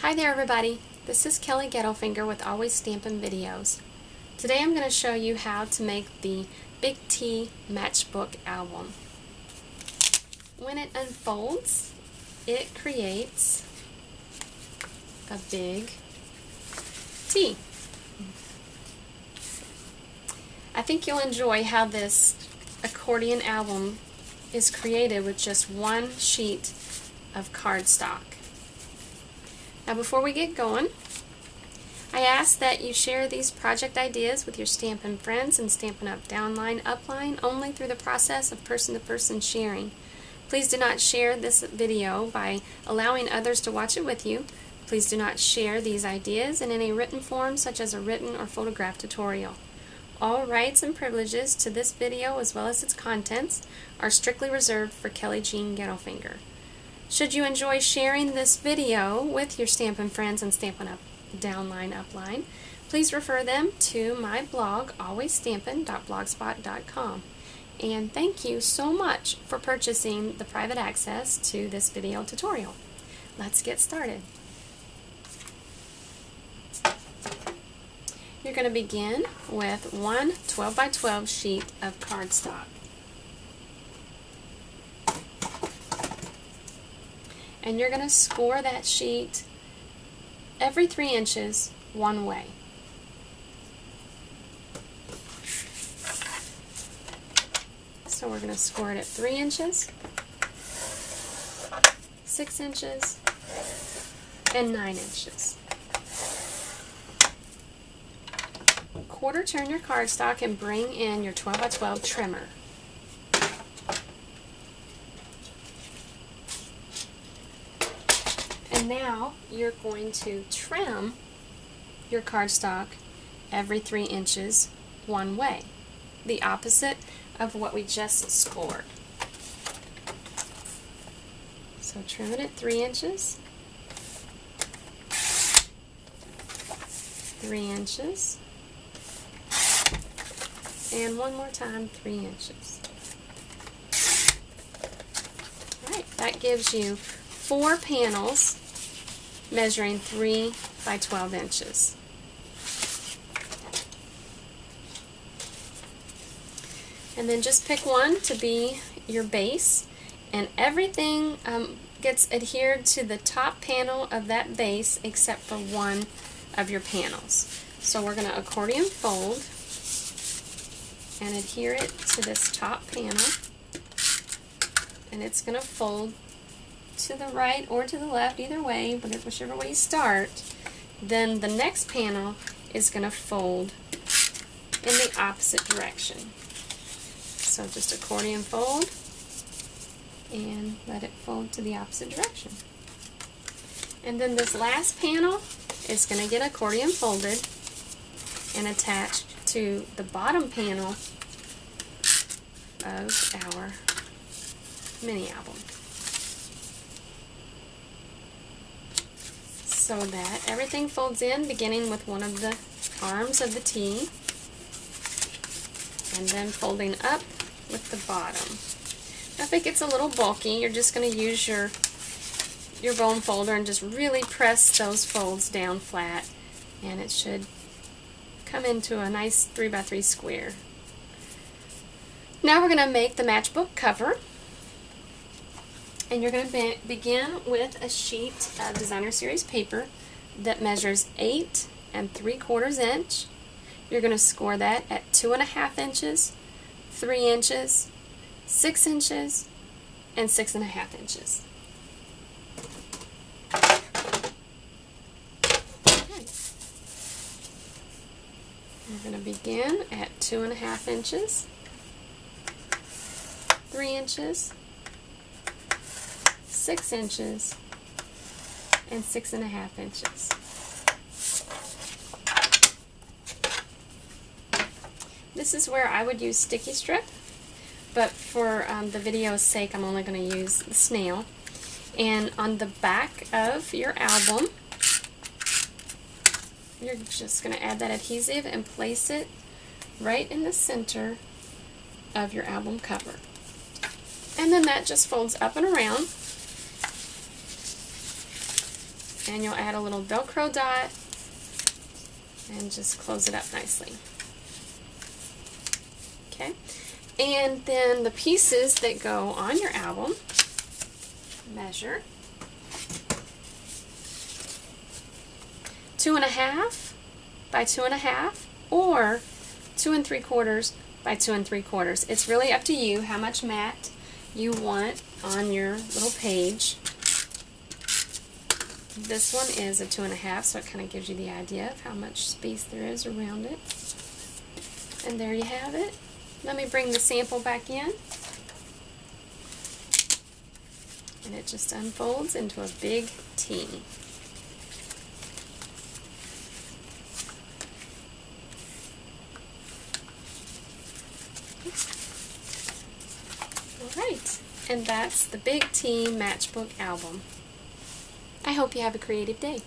Hi there everybody, this is Kelly Gettelfinger with Always Stampin' Videos. Today I'm going to show you how to make the Big T Matchbook album. When it unfolds, it creates a big T. I think you'll enjoy how this accordion album is created with just one sheet of cardstock. Now before we get going, I ask that you share these project ideas with your Stampin' friends and Stampin' Up! Downline, upline only through the process of person-to-person sharing. Please do not share this video by allowing others to watch it with you. Please do not share these ideas in any written form such as a written or photograph tutorial. All rights and privileges to this video as well as its contents are strictly reserved for Kelly Jean Gettelfinger. Should you enjoy sharing this video with your Stampin' friends and Stampin' Up! Downline, upline, please refer them to my blog, alwaysstampin.blogspot.com. And thank you so much for purchasing the private access to this video tutorial. Let's get started. You're going to begin with one 12 by 12 sheet of cardstock. And you're going to score that sheet every 3 inches one way. So we're going to score it at 3 inches, 6 inches, and 9 inches. Quarter turn your cardstock and bring in your 12 by 12 trimmer. And now you're going to trim your cardstock every 3 inches one way, the opposite of what we just scored. So trim it at 3 inches, 3 inches, and one more time 3 inches. Alright, that gives you 4 panels measuring 3 by 12 inches. And then just pick one to be your base, and everything gets adhered to the top panel of that base except for one of your panels. So we're going to accordion fold and adhere it to this top panel, and it's going to fold to the right or to the left, either way, but whichever way you start. Then the next panel is going to fold in the opposite direction. So just accordion fold and let it fold to the opposite direction. And then this last panel is going to get accordion folded and attached to the bottom panel of our mini album, so that everything folds in, beginning with one of the arms of the T and then folding up with the bottom. Now if it gets a little bulky, you're just going to use your bone folder and just really press those folds down flat, and it should come into a nice 3 by 3 square. Now we're going to make the matchbook cover, and you're going to begin with a sheet of Designer Series paper that measures 8 3/4 inch. You're going to score that at 2.5 inches, 3 inches, 6 inches, and 6.5 inches. Okay. We're going to begin at 2.5 inches, 3 inches, 6 inches, and 6.5 inches. This is where I would use sticky strip, but for the video's sake I'm only going to use the snail. And on the back of your album, you're just going to add that adhesive and place it right in the center of your album cover. And then that just folds up and around and you'll add a little Velcro dot and just close it up nicely. Okay, and then the pieces that go on your album, measure 2.5 by 2.5 or 2 3/4 by 2 3/4. It's really up to you how much mat you want on your little page. This one is a 2.5, so it kind of gives you the idea of how much space there is around it. And there you have it. Let me bring the sample back in. And it just unfolds into a big T. Alright, and that's the Big T Matchbook album. I hope you have a creative day.